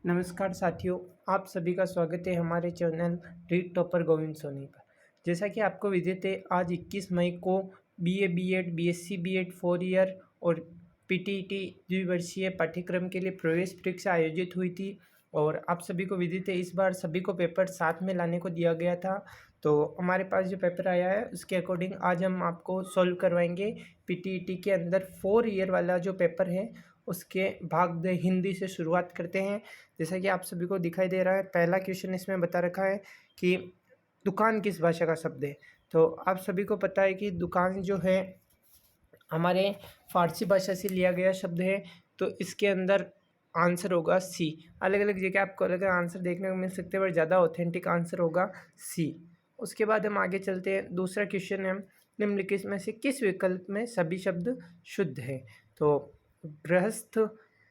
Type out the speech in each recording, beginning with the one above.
नमस्कार साथियों, आप सभी का स्वागत है हमारे channel read topper Govind Soni पर। जैसा कि आपको विदित है, आज 21 मई को BA, BEd, BSc BEd 4 year और पीटीईटी द्विवर्षीय पाठ्यक्रम के लिए प्रवेश परीक्षा आयोजित हुई थी। और आप सभी को विदित है, इस बार सभी को पेपर साथ में लाने को दिया गया था। तो हमारे पास जो पेपर आया है उसके अकॉर्डिंग आज हम आपको सॉल्व करवाएंगे। पीटीईटी के अंदर 4 ईयर वाला जो पेपर है उसके भाग द हिंदी से शुरुआत करते हैं। जैसा कि आप सभी को दिखाई दे रहा है, पहला क्वेश्चन इसमें बता रखा है कि दुकान किस भाषा का शब्द है। तो आप सभी को पता है कि दुकान जो है हमारे फारसी भाषा से लिया गया शब्द है। तो इसके अंदर आंसर होगा सी। अलग अलग जगह आपको अलग अलग आंसर देखने को मिल सकते हैं, पर ज़्यादा ऑथेंटिक आंसर होगा सी। उसके बाद हम आगे चलते हैं। दूसरा क्वेश्चन है, निम्नलिखित में से किस विकल्प में सभी शब्द शुद्ध है। तो बृहस्थ,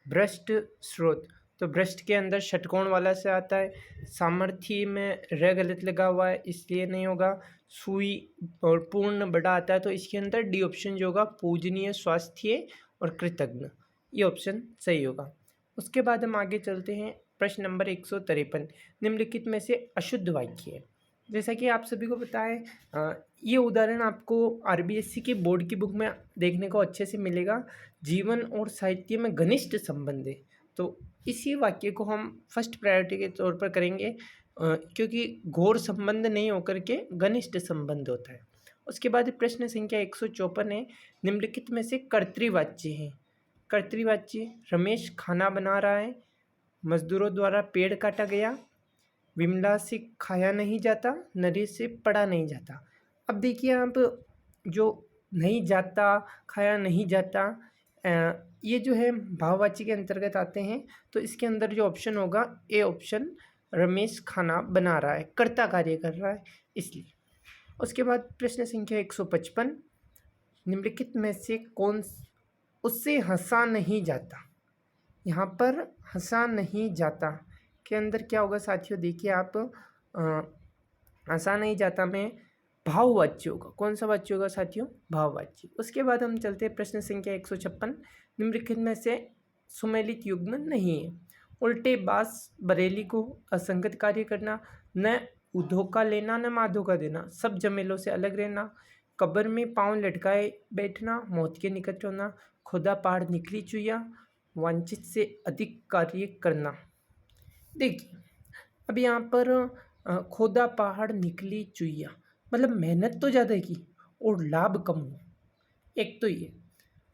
भ्रष्ट, स्रोत। तो भ्रष्ट के अंदर षटकोण वाला से आता है। सामर्थ्य में र गलत लगा हुआ है, इसलिए नहीं होगा। सुई और पूर्ण बड़ा आता है, तो इसके अंदर डी ऑप्शन जो होगा पूजनीय, स्वास्थ्य और कृतज्ञ, ये ऑप्शन सही होगा। उसके बाद हम आगे चलते हैं। प्रश्न नंबर 153, निम्नलिखित में से अशुद्ध वाक्य है। जैसा कि आप सभी को पता है, ये उदाहरण आपको आरबीएससी की बोर्ड की बुक में देखने को अच्छे से मिलेगा। जीवन और साहित्य में घनिष्ठ संबंध है, तो इसी वाक्य को हम फर्स्ट प्रायोरिटी के तौर पर करेंगे, क्योंकि घोर संबंध नहीं होकर के घनिष्ठ संबंध होता है। उसके बाद प्रश्न संख्या 154 है, निम्नलिखित में से कर्तृवाच्य है। कर्तृवाच्य, रमेश खाना बना रहा है, मजदूरों द्वारा पेड़ काटा गया, विमला से खाया नहीं जाता, नरेश से पढ़ा नहीं जाता। अब देखिए आप, जो नहीं जाता, खाया नहीं जाता, ये जो है भाववाची के अंतर्गत आते हैं। तो इसके अंदर जो ऑप्शन होगा ए ऑप्शन, रमेश खाना बना रहा है, कर्ता कार्य कर रहा है इसलिए। उसके बाद प्रश्न संख्या 155, निम्नलिखित में से कौन उससे हंसा नहीं जाता। यहाँ पर हंसा नहीं जाता के अंदर क्या होगा साथियों, देखिए आप, हंसा नहीं जाता में भाववाच्य होगा। कौन सा वाच्य होगा साथियों? भाववाच्य। उसके बाद हम चलते हैं प्रश्न संख्या 156, निम्नलिखित में से सुमेलित युग्म नहीं है। उल्टे बास बरेली को, असंगत कार्य करना, न उधोका लेना न माधोका देना, सब जमेलों से अलग रहना, कब्र में पाँव लटकाए बैठना, मौत के निकट होना, खुदा पहाड़ निकली चुया, वांछित से अधिक कार्य करना। देखिए अब यहाँ पर खोदा पहाड़ निकली चुईया, मतलब मेहनत तो ज़्यादा की और लाभ कम हो। एक तो ये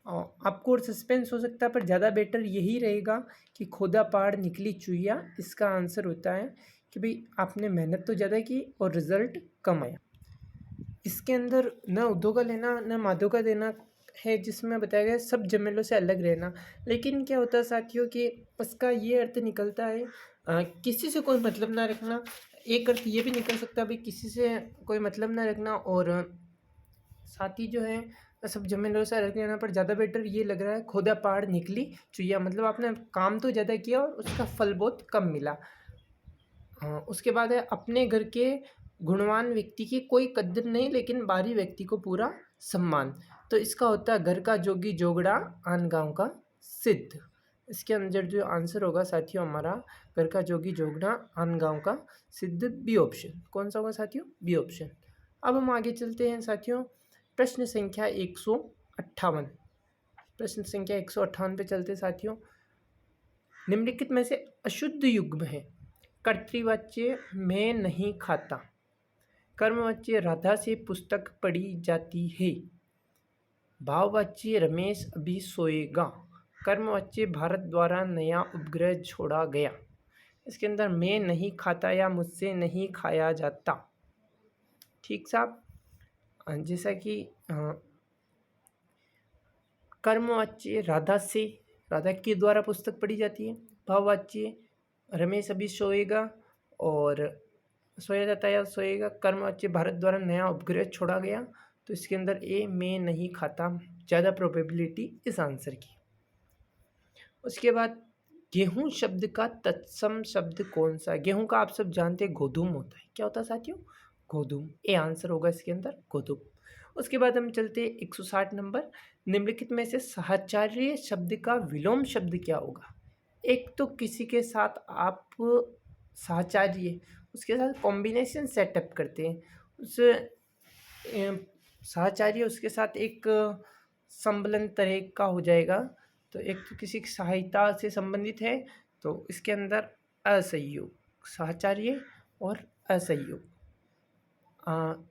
आपको और सस्पेंस हो सकता है, पर ज़्यादा बेटर यही रहेगा कि खोदा पहाड़ निकली चुईया। इसका आंसर होता है कि भाई आपने मेहनत तो ज़्यादा की और रिजल्ट कम आया। इसके अंदर न उद्धों का लेना न माधो का देना है, जिसमें बताया गया सब जमेलों से अलग रहना। लेकिन क्या होता है साथियों कि उसका ये अर्थ निकलता है किसी से कोई मतलब ना रखना। एक अर्थ ये भी निकल सकता है भाई किसी से कोई मतलब ना रखना, और साथ ही जो है सब जमेलों से अलग रहना। पर ज़्यादा बेटर ये लग रहा है खोदा पहाड़ निकली चुईया, मतलब आपने काम तो ज़्यादा किया और उसका फल बहुत कम मिला। उसके बाद है अपने घर के गुणवान व्यक्ति की कोई कद्र नहीं, लेकिन बाहरी व्यक्ति को पूरा सम्मान। तो इसका होता है घर का जोगी जोगड़ा, आन गाँव का सिद्ध। इसके अंदर जो आंसर होगा साथियों हमारा, घर का जोगी जोगड़ा, आन गाँव का सिद्ध, बी ऑप्शन। कौन सा होगा साथियों? B option. अब हम आगे चलते हैं साथियों, प्रश्न संख्या 158। प्रश्न संख्या 158 पे चलते साथियों। निम्नलिखित में से अशुद्ध युग्म है। कर्तृवाच्य मैं नहीं खाता, कर्मवाच्य राधा से पुस्तक पढ़ी जाती है, भाववाच्य रमेश अभी सोएगा, कर्मवाच्य भारत द्वारा नया उपग्रह छोड़ा गया। इसके अंदर मैं नहीं खाता या मुझसे नहीं खाया जाता। ठीक साहब, जैसा कि कर्मवाच्य राधा से, राधा के द्वारा पुस्तक पढ़ी जाती है, भाववाच्य रमेश अभी सोएगा और सोया जाता है या सोएगा, कर्मवाच्य भारत द्वारा नया उपग्रह छोड़ा गया। तो इसके अंदर ए मैं नहीं खाता, ज़्यादा प्रोबेबिलिटी इस आंसर की। उसके बाद गेहूं शब्द का तत्सम शब्द कौन सा है? गेहूं का आप सब जानते हैं गोधूम होता है। क्या होता है साथियों? गोधूम। ए आंसर होगा इसके अंदर गोधूम। उसके बाद हम चलते हैं 160 नंबर, निम्नलिखित में से साहचर्य शब्द का विलोम शब्द क्या होगा? एक तो किसी के साथ आप साहचर्य, उसके साथ कॉम्बिनेशन सेटअप करते हैं, उस साहचर्य उसके साथ एक संबलन तरह का हो जाएगा। तो एक तो किसी की सहायता से संबंधित है, तो इसके अंदर असहयोग, साहचर्य और असहयोग।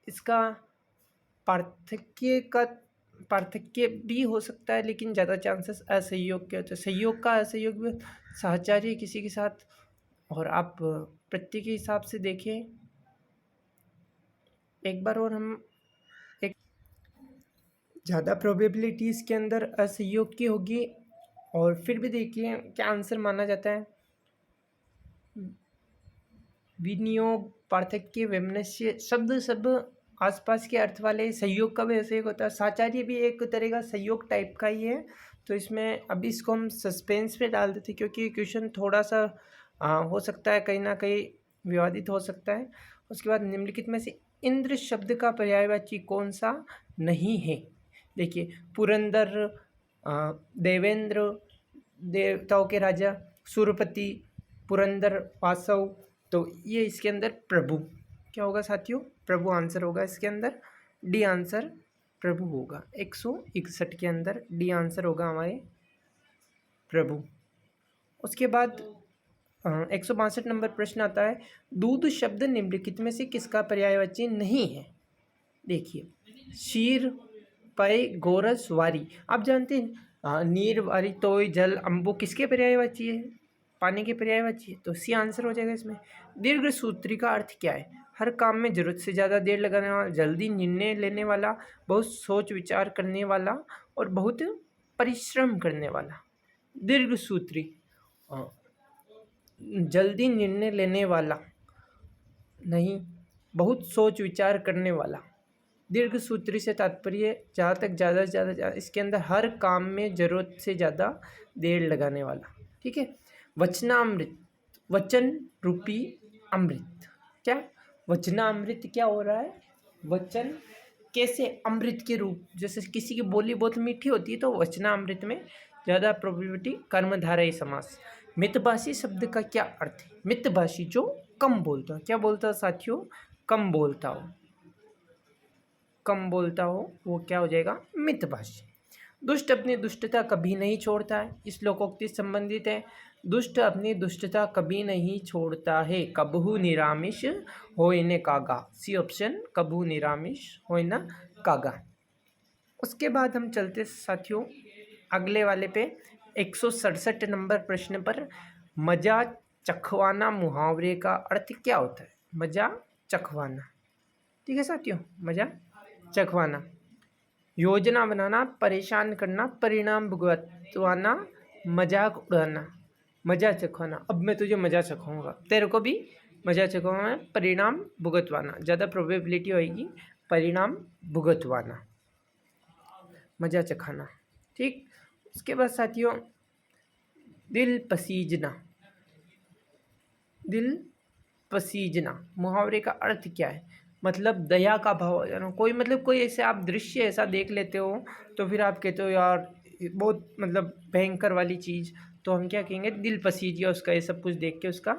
इसका पार्थक्य भी हो सकता है, लेकिन ज़्यादा चांसेस असहयोग के होते हैं। सहयोग का असहयोग भी, साहचर्य किसी के साथ, और आप प्रत्यय के हिसाब से देखें एक बार, और हम एक ज़्यादा प्रोबेबिलिटी इसके अंदर असहयोग की होगी। और फिर भी देखिए क्या आंसर माना जाता है। विनियोग, पार्थक्य, वैमनस्य शब्द सब आसपास के अर्थ वाले। सहयोग का भी ऐसे एक होता है, साहचर्य भी एक तरह का सहयोग टाइप का ही है। तो इसमें अभी इसको हम सस्पेंस में डाल देते, क्योंकि क्वेश्चन थोड़ा सा हो सकता है कहीं ना कहीं विवादित हो सकता है। उसके बाद निम्नलिखित में से इंद्र शब्द का पर्यायवाची कौन सा नहीं है। देखिए, पुरंदर, देवेंद्र, देवताओं के राजा, सुरपति, पुरंदर, वासव। तो ये इसके अंदर प्रभु क्या होगा साथियों, प्रभु आंसर होगा इसके अंदर। डी आंसर प्रभु होगा। 161 के अंदर डी आंसर होगा हमारे प्रभु। उसके बाद 162 नंबर प्रश्न आता है, दूध शब्द निम्नलिखित में से किसका पर्यायवाची नहीं है। देखिए, शीर, पय, गोरस, वारी। आप जानते हैं नीर, वारी, तोय, जल, अम्बु किसके पर्यायवाची है, पानी के पर्यायवाची है। तो सी आंसर हो जाएगा इसमें। दीर्घ सूत्री का अर्थ क्या है, हर काम में जरूरत से ज़्यादा देर लगाने वाला, जल्दी निर्णय लेने वाला, बहुत सोच विचार करने वाला और बहुत परिश्रम करने वाला। दीर्घ सूत्री, जल्दी निर्णय लेने वाला नहीं, बहुत सोच विचार करने वाला। दीर्घ सूत्री से तात्पर्य जहाँ तक ज़्यादा से ज़्यादा, इसके अंदर हर काम में ज़रूरत से ज़्यादा देर लगाने वाला। ठीक है। वचनामृत, वचन रूपी अमृत। क्या वचनामृत क्या हो रहा है, वचन कैसे अमृत के रूप, जैसे किसी की बोली बहुत मीठी होती है तो वचनामृत में ज़्यादा प्रोबेबिलिटी कर्मधारय समास। मितभाषी शब्द का क्या अर्थ है, मितभाषी जो कम बोलता है। क्या बोलता है साथियों, कम बोलता हो, कम बोलता हो, वो क्या हो जाएगा, मितभाषी। दुष्ट अपनी दुष्टता कभी नहीं छोड़ता है, इस लोकोक्ति संबंधित है। दुष्ट अपनी दुष्टता कभी नहीं छोड़ता है, कबहू निरामिष होय न कागा। सी ऑप्शन, कबहू निरामिष होय न कागा। उसके बाद हम चलते साथियों अगले वाले पे 167 नंबर प्रश्न पर। मजा चखवाना मुहावरे का अर्थ क्या होता है, मजा चखवाना। ठीक है साथियों, मजा चखवाना। योजना बनाना, परेशान करना, परिणाम भुगतवाना, मजाक उड़ाना, मजा चखवाना। अब मैं तुझे मजा चखाऊंगा, तेरे को भी मजा चखाऊंगा। परिणाम भुगतवाना, ज़्यादा प्रोबेबिलिटी होगी परिणाम भुगतवाना, मजा चखाना। ठीक। उसके बाद साथियों दिल पसीजना, दिल पसीजना मुहावरे का अर्थ क्या है, मतलब दया का भाव आ जाना। कोई मतलब कोई ऐसे आप दृश्य ऐसा देख लेते हो तो फिर आप कहते हो यार बहुत मतलब भयंकर वाली चीज़, तो हम क्या कहेंगे, दिल पसीज गया उसका, ये सब कुछ देख के उसका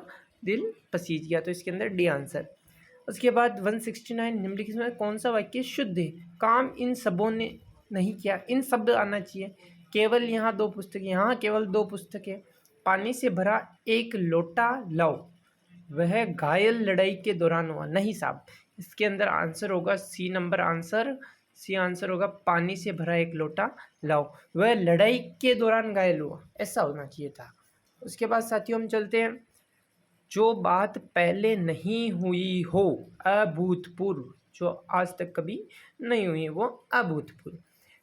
दिल पसीज गया। तो इसके अंदर डी आंसर। उसके बाद 169 निम्नलिखित में कौन सा वाक्य शुद्ध है, काम इन सबों ने नहीं किया। इन शब्द आना चाहिए। केवल यहाँ 2 पुस्तकें, यहाँ केवल 2 पुस्तकें। पानी से भरा एक लोटा लाओ, वह घायल लड़ाई के दौरान हुआ नहीं साहब। इसके अंदर आंसर होगा C number answer, C answer होगा, पानी से भरा एक लोटा लाओ, वह लड़ाई के दौरान घायल हुआ, ऐसा होना चाहिए था। उसके बाद साथियों हम चलते हैं, जो बात पहले नहीं हुई हो, अभूतपूर्व, जो आज तक कभी नहीं हुई है वो अभूतपूर्व।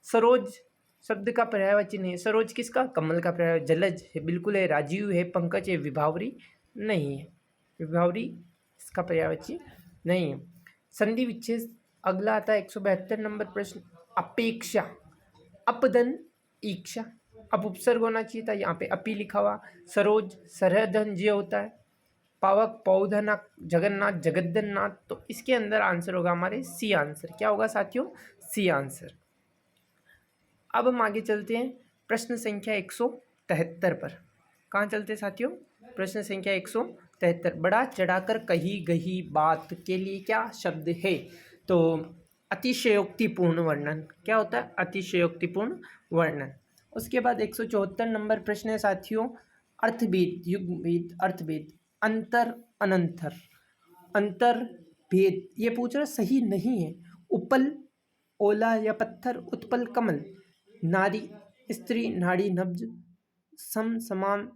सरोज शब्द का पर्यायवाची नहीं है, सरोज किसका, कमल का पर्याय। जलज है, बिल्कुल है। राजीव है, पंकज है, विभावरी नहीं है, विभावरी इसका पर्यायवाची नहीं है। संधि विच्छेद अगला आता है 172 नंबर प्रश्न। अपेक्षा, अपधन ईक्षा, अब उपसर्ग होना चाहिए था, यहाँ पे अपी लिखा हुआ। सरोज सरहधन जे होता है। पावक पौधनाथ, जगन्नाथ जगद्दननाथ। तो इसके अंदर आंसर होगा हमारे सी आंसर। क्या होगा साथियों, सी आंसर। अब हम आगे चलते हैं प्रश्न संख्या 173 पर। कहाँ चलते साथियों? प्रश्न संख्या 173, बड़ा चढ़ाकर कही गई बात के लिए क्या शब्द है? तो अतिशयोक्तिपूर्ण वर्णन। क्या होता है? अतिशयोक्तिपूर्ण वर्णन। उसके बाद 174 नंबर प्रश्न है साथियों, अर्थभेद, युगभेद, अर्थभेद, अंतर, अनंतर, अंतर भेद। ये पूछ रहा सही नहीं है। उपल ओला या पत्थर, उत्पल कमल, नारी स्त्री, नाड़ी नब्ज, सम समान,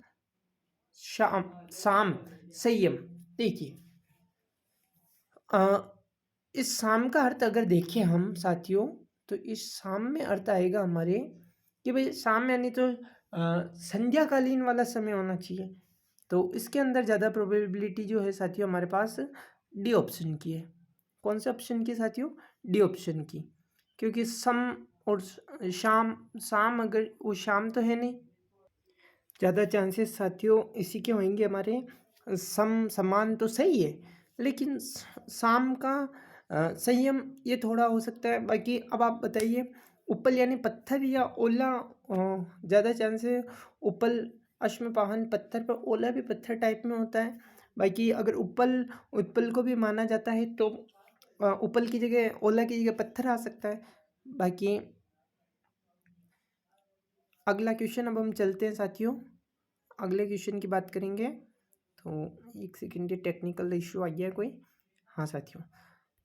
शाम साम संयम। देखिए इस साम का अर्थ अगर देखें हम साथियों, तो इस साम में अर्थ आएगा हमारे कि भाई साम यानी तो संध्याकालीन वाला समय होना चाहिए। तो इसके अंदर ज़्यादा प्रोबेबिलिटी जो है साथियों हमारे पास डी ऑप्शन की है। कौन से ऑप्शन की साथियों? डी ऑप्शन की। क्योंकि सम और शाम, शाम अगर वो शाम तो है नहीं, ज़्यादा चांसेस साथियों इसी के होंगे हमारे। सम समान तो सही है, लेकिन शाम का संयम ये थोड़ा हो सकता है। बाकी अब आप बताइए, उपल यानी पत्थर या ओला? ज़्यादा चांस है उपल, अश्मपाहन पत्थर, पर ओला भी पत्थर टाइप में होता है। बाकी अगर उपल उत्पल को भी माना जाता है तो उपल की जगह, ओला की जगह पत्थर आ सकता है। बाकी अगला क्वेश्चन अब हम चलते हैं साथियों, अगले क्वेश्चन की बात करेंगे। तो एक सेकेंड, टेक्निकल इश्यू आ गया है कोई। हाँ साथियों,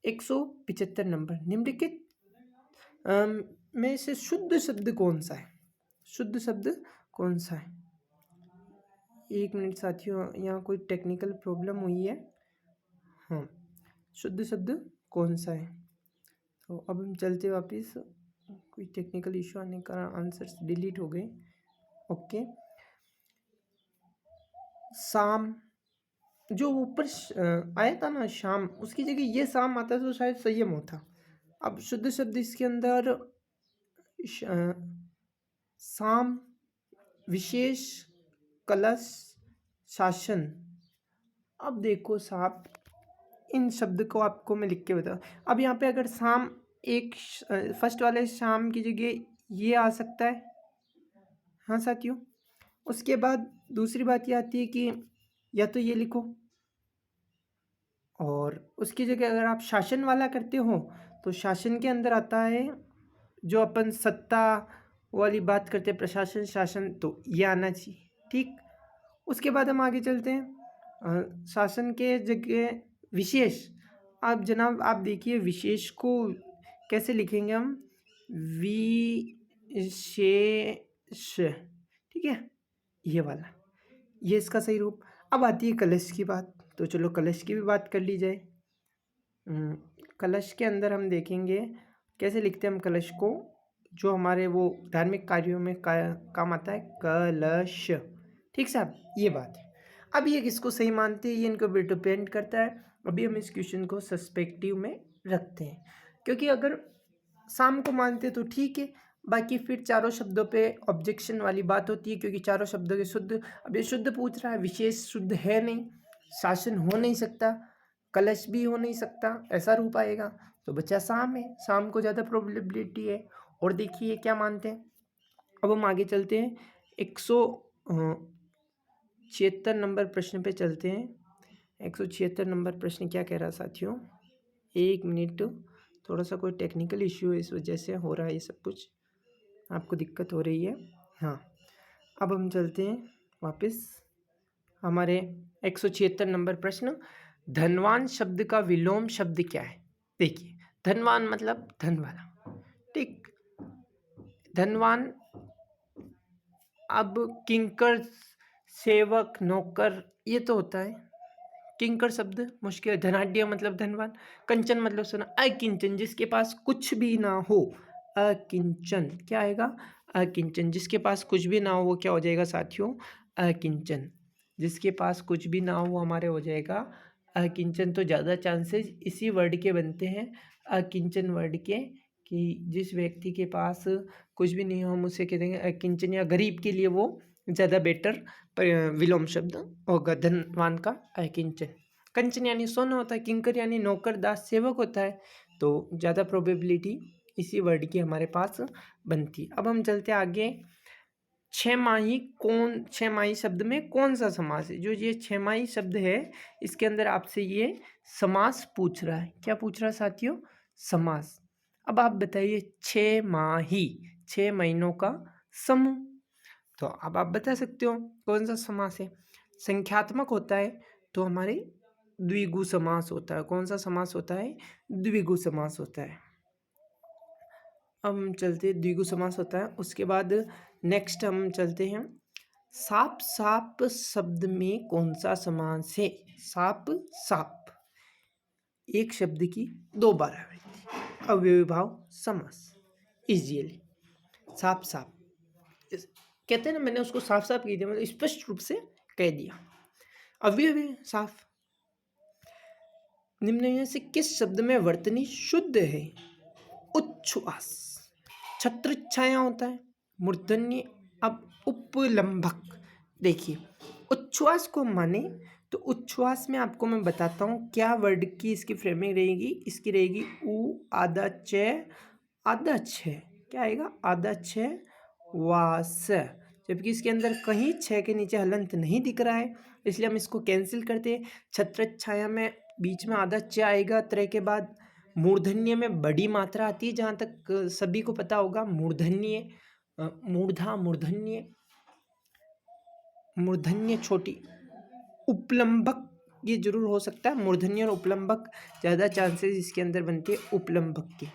175 नंबर, निम्नलिखित में से शुद्ध शब्द कौन सा है? शुद्ध शब्द कौन सा है? एक मिनट साथियों, यहाँ कोई टेक्निकल प्रॉब्लम हुई है। हाँ, शुद्ध शब्द कौन सा है? तो अब हम चलते वापस, कोई टेक्निकल इशू आने का आंसर्स डिलीट हो गए। ओके, शाम जो ऊपर आया था ना शाम, उसकी जगह ये शाम आता तो शायद संयम होता। अब शुद्ध शब्द इसके अंदर शाम, विशेष, कलश, शासन। अब देखो साहब, इन शब्द को आपको मैं लिख के बता। अब यहाँ पे अगर शाम, एक फर्स्ट वाले शाम की जगह ये आ सकता है। हाँ साथियों, उसके बाद दूसरी बात ये आती है कि या तो ये लिखो, और उसकी जगह अगर आप शासन वाला करते हो तो शासन के अंदर आता है जो अपन सत्ता वाली बात करते हैं, प्रशासन, शासन, तो ये आना चाहिए। ठीक, उसके बाद हम आगे चलते हैं, शासन के जगह विशेष। आप जनाब आप देखिए विशेष को कैसे लिखेंगे हम? विशेष, ठीक है, ये वाला, ये इसका सही रूप। अब आती है कलश की बात, तो चलो कलश की भी बात कर ली जाए। कलश के अंदर हम देखेंगे कैसे लिखते हैं हम कलश को, जो हमारे वो धार्मिक कार्यों में काम आता है, कलश। ठीक साहब, ये बात है। अब ये किसको सही मानते हैं, ये इनको भी डिपेंड करता है। अभी हम इस क्वेश्चन को सस्पेक्टिव में रखते हैं, क्योंकि अगर शाम को मानते तो ठीक है, बाकी फिर चारों शब्दों पे ऑब्जेक्शन वाली बात होती है, क्योंकि चारों शब्दों के शुद्ध, अब ये शुद्ध पूछ रहा है, विशेष शुद्ध है नहीं, शासन हो नहीं सकता, कलश भी हो नहीं सकता, ऐसा रूप आएगा। तो बच्चा शाम है, शाम को ज़्यादा प्रोबेबिलिटी है। और देखिए क्या मानते हैं। अब हम आगे चलते हैं, 176 नंबर प्रश्न पे चलते हैं। 176 नंबर प्रश्न क्या कह रहा है साथियों? एक मिनट, थोड़ा सा कोई टेक्निकल इश्यू है, इस वजह से हो रहा है ये सब कुछ, आपको दिक्कत हो रही है। हाँ, अब हम चलते हैं वापस हमारे 176 नंबर प्रश्न, धनवान शब्द का विलोम शब्द क्या है? देखिए, धनवान मतलब धन वाला, ठीक, धनवान। अब किंकर, सेवक, नौकर, ये तो होता है। किंकर शब्द मुश्किल है। धनाढ्य मतलब धनवान। कंचन मतलब सुना। अकिंचन, जिसके पास कुछ भी ना हो, अकिंचन। क्या आएगा? अकिंचन। जिसके पास कुछ भी ना हो वो क्या हो जाएगा साथियों? अकिंचन। जिसके पास कुछ भी ना हो हमारे हो जाएगा अकिंचन। तो ज़्यादा चांसेस इसी वर्ड के बनते हैं, अकिंचन वर्ड के, कि जिस व्यक्ति के पास कुछ भी नहीं हो हम उसे कह देंगे अकिंचन, या गरीब के लिए वो ज़्यादा बेटर विलोम शब्द होगा धनवान का अकिंचन। कंचन यानी सोना होता है, किंकर यानी नौकर, दास, सेवक होता है। तो ज़्यादा प्रोबेबिलिटी इसी वर्ड की हमारे पास बनती है। अब हम चलते आगे छमाही शब्द में कौन सा समास है? जो ये छमाही शब्द है इसके अंदर आपसे ये समास पूछ रहा है। क्या पूछ रहा है साथियों? समास। अब आप बताइए, छमाही, 6 महीनों का समूह। तो अब आप बता सकते हो कौन सा समास है। संख्यात्मक होता है तो हमारे द्विगु समास होता है। कौन सा समास होता है? द्विगु समास होता है। अब हम चलते, द्विगु समास होता है। उसके बाद नेक्स्ट हम चलते हैं, साप साप शब्द में कौन सा समास है? साप साप, एक शब्द की 2 बार आवृत्ति, अव्ययीभाव समास। इजिली साफ साफ कहते हैं ना, मैंने उसको साफ साफ कह दिया, मतलब स्पष्ट रूप से कह दिया। अव्यय साफ। निम्न में से किस शब्द में वर्तनी शुद्ध है? उच्छ्वास। छत्र छाया होता है, मूर्धन्य। अब उपलंबक, देखिए उच्छ्वास को माने तो उच्छ्वास में आपको मैं बताता हूँ क्या वर्ड की इसकी फ्रेमिंग रहेगी। इसकी रहेगी उ आधा छ आधा छ। क्या आएगा? आधा छ वास। जबकि इसके अंदर कहीं छ के नीचे हलंत नहीं दिख रहा है, इसलिए हम इसको कैंसिल करते हैं। छत्र छाया में बीच में आधा च आएगा, त्रय के बाद मूर्धन्य में बड़ी मात्रा आती है, जहाँ तक सभी को पता होगा। मूर्धन्य, मूर्धा, मूर्धन्य, मूर्धन्य छोटी। उपलंबक ये जरूर हो सकता है, मूर्धन्य और उपलंबक ज़्यादा चांसेस इसके अंदर बनते हैं उपलंबक के,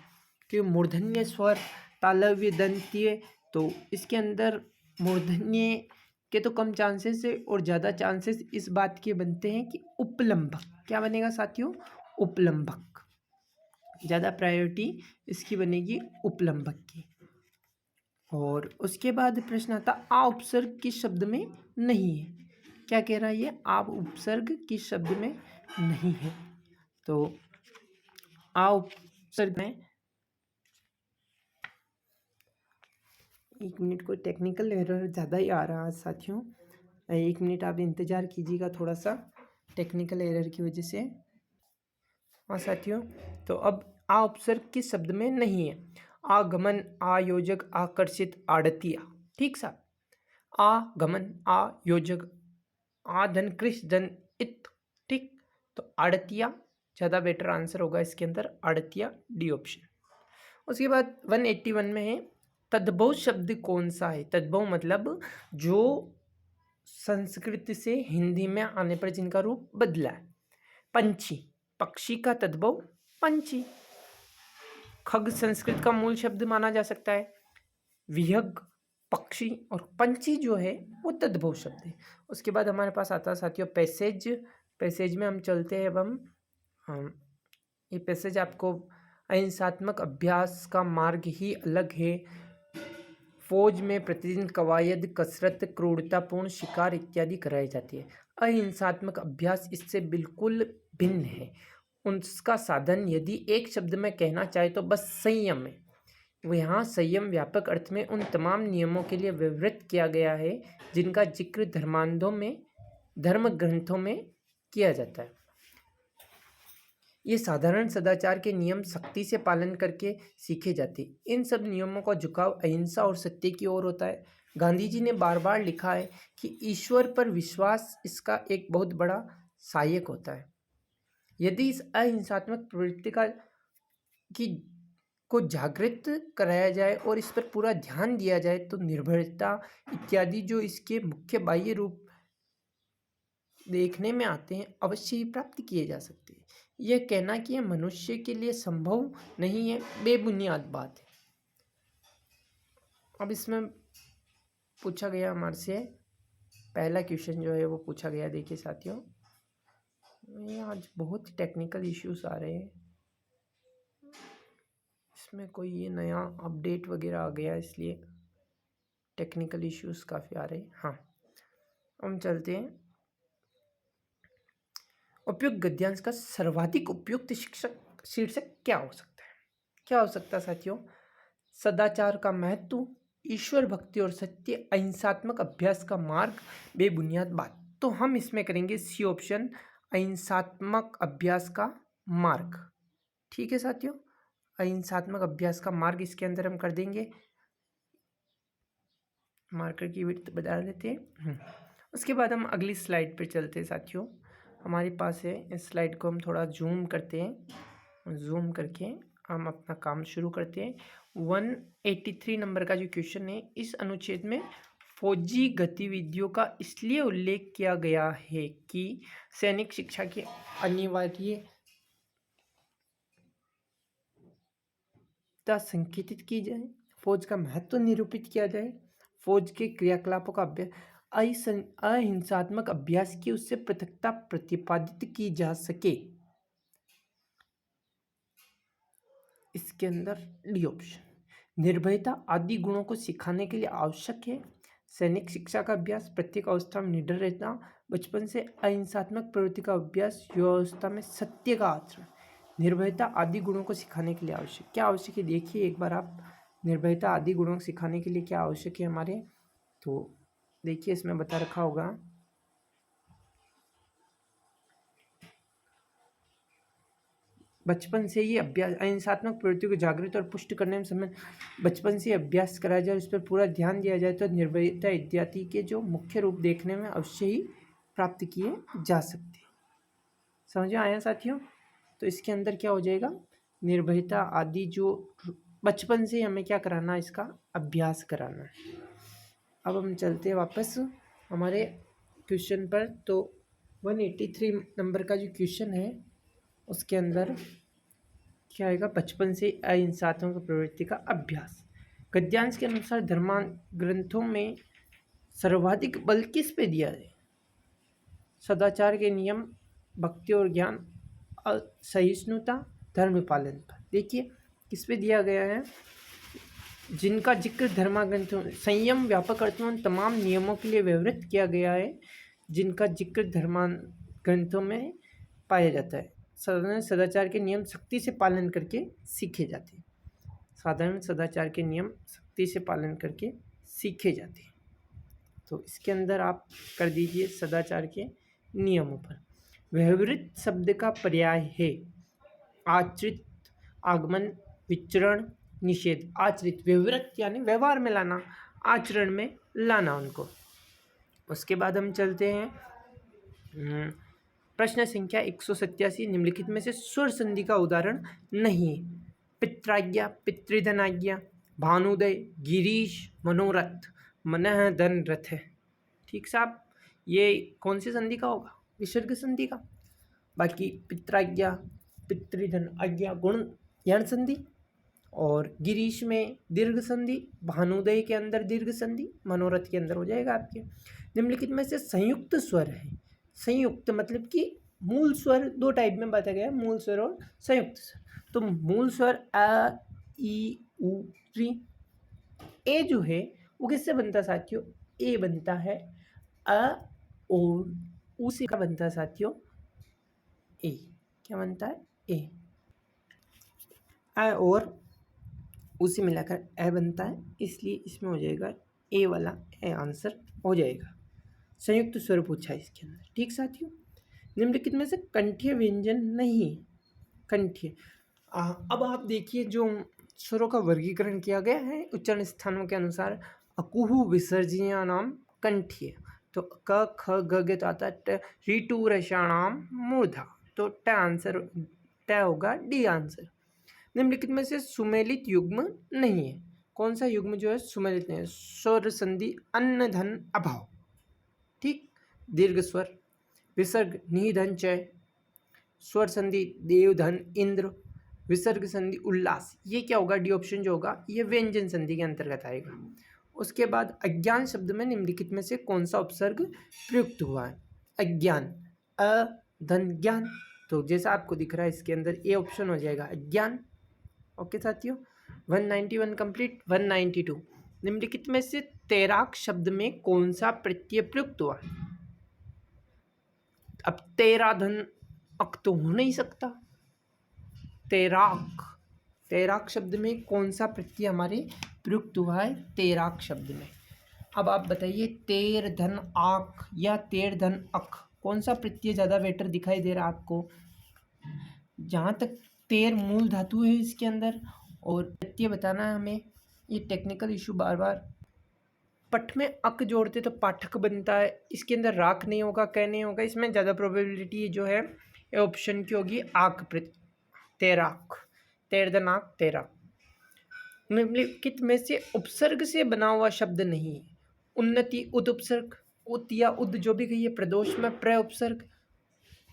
क्योंकि मूर्धन्य स्वर तालव्य दंत्य, तो इसके अंदर मूर्धन्य के तो कम चांसेस है और ज़्यादा चांसेस इस बात के बनते हैं कि उपलंबक। क्या बनेगा साथियों? उपलंबक। ज़्यादा प्रायोरिटी इसकी बनेगी उपलंबक की। और उसके बाद प्रश्न आता, आ उपसर्ग किस शब्द में नहीं है? क्या कह रहा है ये? आप उपसर्ग किस शब्द में नहीं है? तो आ उपसर्ग में, एक मिनट, को टेक्निकल एरर ज़्यादा ही आ रहा है साथियों, 1 मिनट आप इंतज़ार कीजिएगा थोड़ा सा, टेक्निकल एरर की वजह से। हाँ साथियों, तो अब आ उपसर्ग किस शब्द में नहीं है? आगमन, आयोजक, आकर्षित, आड़तिया। ठीक सा, आगमन, आयोजक, आधन, कृष, धन, इत। ठीक, तो आड़तिया ज़्यादा बेटर आंसर होगा इसके अंदर, आड़तिया, डी ऑप्शन। उसके बाद 181 में है, तद्भव शब्द कौन सा है? तद्भव मतलब जो संस्कृत से हिंदी में आने पर जिनका रूप बदला है। पंछी, पक्षी का तद्भव पंछी। खग संस्कृत का मूल शब्द माना जा सकता है। विहग पक्षी, और पंछी जो है वो तद्भव शब्द है। उसके बाद हमारे पास आता है साथियों पैसेज। पैसेज में हम चलते हैं। अब हम ये पैसेज आपको, अहिंसात्मक अभ्यास का मार्ग ही अलग है। फौज में प्रतिदिन कवायद, कसरत, क्रूरतापूर्ण शिकार इत्यादि कराई जाती है। अहिंसात्मक अभ्यास इससे बिल्कुल भिन्न है। उसका साधन यदि एक शब्द में कहना चाहे तो बस संयम है। वो यहाँ संयम व्यापक अर्थ में उन तमाम नियमों के लिए विवृत किया गया है जिनका जिक्र धर्म ग्रंथों में किया जाता है। ये साधारण सदाचार के नियम सख्ती से पालन करके सीखे जाते हैं। इन सब नियमों का झुकाव अहिंसा और सत्य की ओर होता है। गांधी जी ने बार बार लिखा है कि ईश्वर पर विश्वास इसका एक बहुत बड़ा सहायक होता है। यदि इस अहिंसात्मक प्रवृत्ति को जागृत कराया जाए और इस पर पूरा ध्यान दिया जाए तो निर्भरता इत्यादि जो इसके मुख्य बाह्य रूप देखने में आते हैं अवश्य ही प्राप्त किए जा सकते हैं। यह कहना कि यह मनुष्य के लिए संभव नहीं है, बेबुनियाद बात है। अब इसमें पूछा गया हमारे से पहला क्वेश्चन जो है वो पूछा गया, देखिए साथियों, ये आज बहुत टेक्निकल इश्यूज आ रहे हैं, इसमें कोई ये नया अपडेट वगैरह आ गया इसलिए टेक्निकल इश्यूज काफ़ी आ रहे हैं। हाँ, हम चलते हैं। उपयुक्त गद्यांश का सर्वाधिक उपयुक्त शीर्षक क्या हो सकता है? क्या हो सकता है साथियों? सदाचार का महत्व, ईश्वर भक्ति और सत्य, अहिंसात्मक अभ्यास का मार्ग, बेबुनियाद बात। तो हम इसमें करेंगे सी ऑप्शन, अहिंसात्मक अभ्यास का मार्ग। ठीक है साथियों, अहिंसात्मक अभ्यास का मार्ग इसके अंदर हम कर देंगे। मार्कर की विड्थ बढ़ा लेते हैं। उसके बाद हम अगली स्लाइड पे चलते हैं साथियों। हमारे पास है, इस स्लाइड को हम थोड़ा जूम करते हैं। जूम करके हम अपना काम शुरू करते हैं। 183 नंबर का जो क्वेश्चन है, इस अनुच्छेद में फौजी गतिविधियों का इसलिए उल्लेख किया गया है कि सैनिक शिक्षा की अनिवार्यता संकेतित की जाए, फौज का महत्व निरूपित किया जाए, फौज के क्रियाकलापों का अहिंसात्मक अभ्यास की उससे पृथकता प्रतिपादित की जा सके। इसके अंदर डी ऑप्शन, निर्भयता आदि गुणों को सिखाने के लिए आवश्यक है। सैनिक शिक्षा का अभ्यास, प्रत्येक अवस्था में निडर रहना, बचपन से अहिंसात्मक प्रवृत्ति का अभ्यास, युवावस्था में सत्य का आचरण, निर्भयता आदि गुणों को सिखाने के लिए आवश्यक। क्या आवश्यक है देखिए एक बार आप, निर्भयता आदि गुणों को सिखाने के लिए क्या आवश्यक है हमारे, तो देखिए इसमें बता रखा होगा, बचपन से ही अभ्यास, अहिंसात्मक प्रवृत्ति को जागृत और पुष्ट करने में समय बचपन से अभ्यास कराया जाए, उस पर पूरा ध्यान दिया जाए तो निर्भयता इत्यादि के जो मुख्य रूप देखने में अवश्य ही प्राप्त किए जा सकते हैं। समझ में आया साथियों? तो इसके अंदर क्या हो जाएगा, निर्भयता आदि जो बचपन से हमें क्या कराना है, इसका अभ्यास कराना है। अब हम चलते हैं वापस हमारे क्वेश्चन पर। तो 183 नंबर का जो क्वेश्चन है उसके अंदर क्या आएगा, बचपन से अहिंसात्मक प्रवृत्ति का अभ्यास। गद्यांश के अनुसार धर्मान ग्रंथों में सर्वाधिक बल किस पे दिया है? सदाचार के नियम, भक्ति और ज्ञान, सहिष्णुता, धर्म पालन पर। देखिए किस पे दिया गया है, जिनका जिक्र धर्मग्रंथों, संयम व्यापक अर्थों में तमाम नियमों के लिए विवृत किया गया है, जिनका जिक्र धर्मग्रंथों में पाया जाता है। साधारण सदाचार के नियम सख्ती से पालन करके सीखे जाते हैं। साधारण सदाचार के नियम सख्ती से पालन करके सीखे जाते हैं। तो इसके अंदर आप कर दीजिए सदाचार के नियमों पर। व्यवहृत शब्द का पर्याय है आचरित, आगमन, विचरण, निषेध। आचरित व्यवहृत यानी व्यवहार में लाना, आचरण में लाना उनको। उसके बाद हम चलते हैं प्रश्न संख्या 187, निम्नलिखित में से स्वर संधि का उदाहरण नहीं है। पित्राज्ञा, पितृधनाज्ञा, भानुदय, गिरीश, मनोरथ, मनः धन रथ है। ठीक साहब, ये कौन सी संधि का होगा, विसर्ग संधि का। बाकी पित्राज्ञा, पितृधन आज्ञा गुण यण संधि, और गिरीश में दीर्घ संधि, भानुदय के अंदर दीर्घ संधि, मनोरथ के अंदर हो जाएगा आपके। निम्नलिखित में से संयुक्त स्वर है। संयुक्त मतलब कि मूल स्वर दो टाइप में बताया गया है, मूल स्वर और संयुक्त स्वर। तो मूल स्वर अ, ई, उ, री। ए जो है वो किससे बनता है साथियों, ए बनता है अ और उ से का बनता है साथियों ए। क्या बनता है, ए। अ और उ से मिलाकर ए बनता है, इसलिए इसमें हो जाएगा ए वाला, ए आंसर हो जाएगा। संयुक्त स्वर पूछा है इसके अंदर। ठीक साथियों, निम्नलिखित में से कंठीय व्यंजन नहीं। कंठीय, अब आप देखिए जो स्वरों का वर्गीकरण किया गया है उच्चारण स्थानों के अनुसार, अकुहु विसर्जनीय नाम कंठीय। तो क ख ग ग तो आता है ऋतु रसाणाम मूर्धा, तो ट आंसर, ट होगा डी आंसर। निम्नलिखित में से सुमेलित युग्म नहीं है। कौन सा युग्म जो है सुमेलित नहीं है, स्वर संधि अन्न धन अभाव। ठीक, दीर्घ स्वर, विसर्ग निधन चय, स्वर संधि देव धन इंद्र, विसर्ग संधि उल्लास। ये क्या होगा, डी ऑप्शन जो होगा ये व्यंजन संधि के अंतर्गत आएगा। उसके बाद अज्ञान शब्द में निम्नलिखित में से कौन सा उपसर्ग प्रयुक्त हुआ है? अज्ञान, अ धन ज्ञान, तो जैसा आपको दिख रहा है इसके अंदर ए ऑप्शन हो जाएगा अज्ञान। ओके साथियों, 191 कंप्लीट। 192, निम्नलिखित में से तैराक शब्द में कौन सा प्रत्यय प्रयुक्त हुआ? अब तेरा धन अक तो हो नहीं सकता। तैराक, तैराक शब्द में कौन सा प्रत्यय हमारे प्रयुक्त हुआ है तैराक शब्द में? अब आप बताइए, तेर धन आक या तेर धन अक, कौन सा प्रत्यय ज़्यादा बेटर दिखाई दे रहा है आपको? जहाँ तक तेर मूल धातु है इसके अंदर, और प्रत्यय बताना है हमें, ये टेक्निकल इशू बार बार पठ में अक जोड़ते तो पाठक बनता है, इसके अंदर राख नहीं होगा, क नहीं होगा, इसमें ज़्यादा प्रोबेबिलिटी जो है ये ऑप्शन की होगी आक तैराक, तैरदनाक तैराक। निम्नलिखित में से उपसर्ग से बना हुआ शब्द नहीं है। उन्नति उद उपसर्ग, उत या उद जो भी कहिए, प्रदोष में प्र उपसर्ग,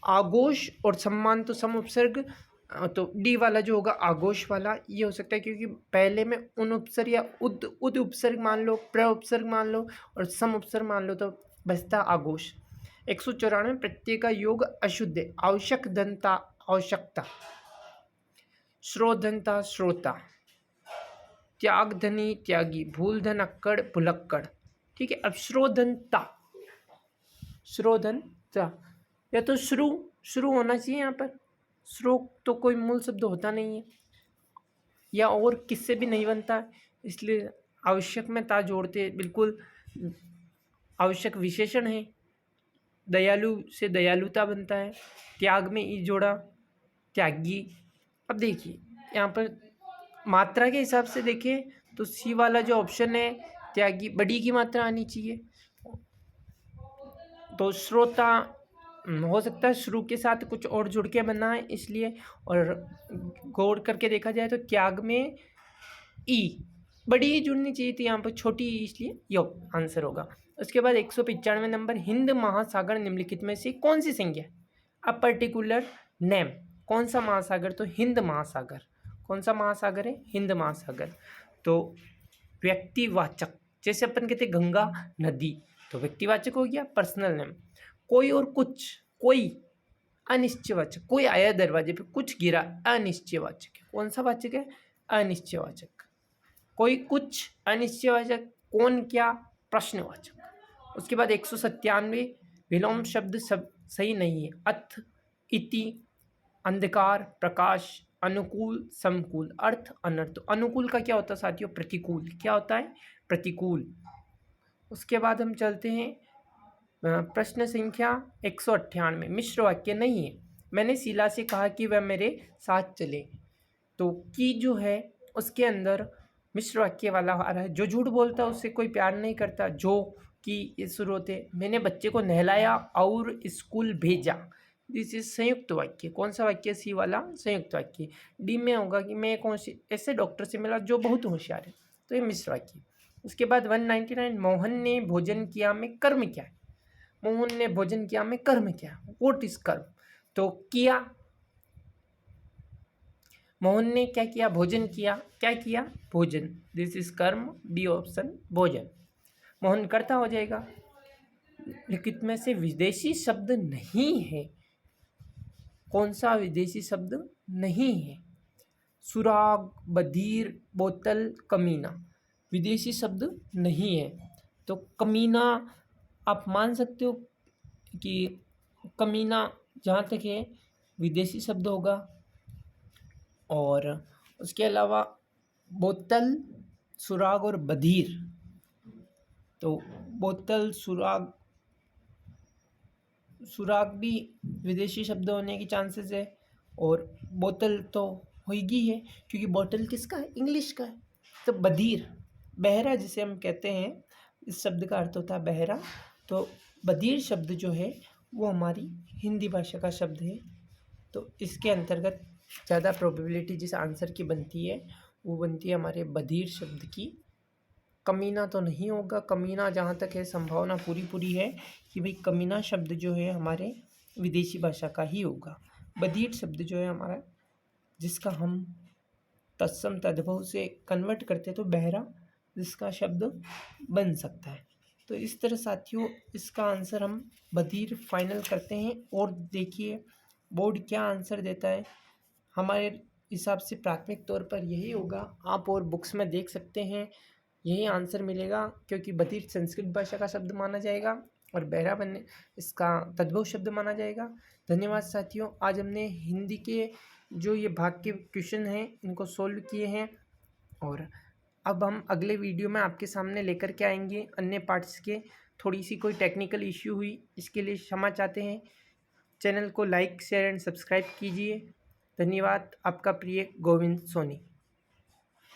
आगोश और सम्मान तो सम उपसर्ग, तो डी वाला जो होगा आगोश वाला ये हो सकता है, क्योंकि पहले में उन उपसर्ग या उद उपसर्ग मान लो, प्र उपसर्ग मान लो और सम उपसर्ग मान लो तो बचता आगोश। 194 प्रत्यय का योग अशुद्ध है। आवश्यक धनता आवश्यकता, श्रोधनता श्रोता, त्याग धनी त्यागी, भूल धन अक्कड़ भुलक्कड़। ठीक है, अब श्रोधनता, श्रोधनता या तो शुरू होना चाहिए यहाँ पर, श्रोक तो कोई मूल शब्द होता नहीं है या और किससे भी नहीं बनता, इसलिए आवश्यक में ता जोड़ते बिल्कुल आवश्यक विशेषण है। दयालु से दयालुता बनता है, त्याग में ई जोड़ा त्यागी। अब देखिए यहाँ पर मात्रा के हिसाब से देखें तो सी वाला जो ऑप्शन है त्यागी, बड़ी की मात्रा आनी चाहिए, तो श्रोता हो सकता है शुरू के साथ कुछ और जुड़ के बनना है इसलिए, और गौर करके देखा जाए तो त्याग में ई बड़ी ही जुड़नी चाहिए थी, यहाँ पर छोटी ई इसलिए योग आंसर होगा। उसके बाद 195 नंबर, हिंद महासागर निम्नलिखित में से कौन सी संज्ञा, अ पर्टिकुलर नेम, कौन सा महासागर, तो हिंद महासागर। कौन सा महासागर है, हिंद महासागर। तो व्यक्तिवाचक, जैसे अपन कहते गंगा नदी तो व्यक्तिवाचक हो गया, पर्सनल नेम। कोई और कुछ, कोई अनिश्चयवाचक, कोई आया दरवाजे पे कुछ गिरा, अनिश्चयवाचक है। कौन सा वाचक है, अनिश्चयवाचक। कोई कुछ अनिश्चयवाचक, कौन क्या प्रश्नवाचक। उसके बाद 197 विलोम शब्द सब सही नहीं है। अथ, इति, अंधकार, प्रकाश, अनुकूल, समकूल, अर्थ, अनर्थ। अनुकूल का क्या होता है साथियों, प्रतिकूल। क्या होता है, प्रतिकूल। उसके बाद हम चलते हैं प्रश्न संख्या 198, मिश्र वाक्य नहीं है। मैंने शीला से कहा कि वह मेरे साथ चले, तो की जो है उसके अंदर मिश्र वाक्य वाला आ रहा है। जो झूठ बोलता है उससे कोई प्यार नहीं करता, जो कि ये शुरू होते। मैंने बच्चे को नहलाया और स्कूल भेजा, दिस इज संयुक्त वाक्य। कौन सा वाक्य, सी वाला संयुक्त वाक्य। डी में होगा कि मैं कौन सी ऐसे डॉक्टर से मिला जो बहुत होशियार है, तो ये मिश्र वाक्य। उसके बाद 199, मोहन ने भोजन किया में कर्म क्या है। मोहन ने भोजन किया में कर्म क्या है, व्हाट इज कर्म, तो किया। मोहन ने क्या किया, भोजन किया, क्या किया, भोजन, दिस इज कर्म, डी ऑप्शन भोजन। मोहन करता हो जाएगा। लिखित में से विदेशी शब्द नहीं है, कौन सा विदेशी शब्द नहीं है, सुराग, बधिर, बोतल, कमीना, विदेशी शब्द नहीं है। तो कमीना आप मान सकते हो कि कमीना जहाँ तक है विदेशी शब्द होगा। और उसके अलावा बोतल, सुराग और बधिर, तो बोतल, सुराग भी विदेशी शब्द होने की चांसेस है, और बोतल तो होगी है क्योंकि बोतल किसका है, इंग्लिश का है। तो बधिर, बहरा जिसे हम कहते हैं, इस शब्द का अर्थ होता है बहरा, तो बधिर शब्द जो है वो हमारी हिंदी भाषा का शब्द है। तो इसके अंतर्गत ज़्यादा प्रोबेबिलिटी जिस आंसर की बनती है वो बनती है हमारे बधिर शब्द की। कमीना तो नहीं होगा, कमीना जहाँ तक है संभावना पूरी है कि भाई कमीना शब्द जो है हमारे विदेशी भाषा का ही होगा। बधिर शब्द जो है हमारा, जिसका हम तत्सम तद्भव से कन्वर्ट करते तो बहरा जिसका शब्द बन सकता है। तो इस तरह साथियों इसका आंसर हम बधिर फाइनल करते हैं। और देखिए बोर्ड क्या आंसर देता है, हमारे हिसाब से प्राथमिक तौर पर यही होगा। आप और बुक्स में देख सकते हैं यही आंसर मिलेगा, क्योंकि बधिर संस्कृत भाषा का शब्द माना जाएगा और बहरा बनने इसका तद्भव शब्द माना जाएगा। धन्यवाद साथियों, आज हमने हिंदी के जो ये भाग के क्वेश्चन हैं इनको सोल्व किए हैं, और अब हम अगले वीडियो में आपके सामने लेकर के आएंगे अन्य पार्ट्स के। थोड़ी सी कोई टेक्निकल इश्यू हुई, इसके लिए क्षमा चाहते हैं। चैनल को लाइक, शेयर एंड सब्सक्राइब कीजिए। धन्यवाद, आपका प्रिय गोविंद सोनी।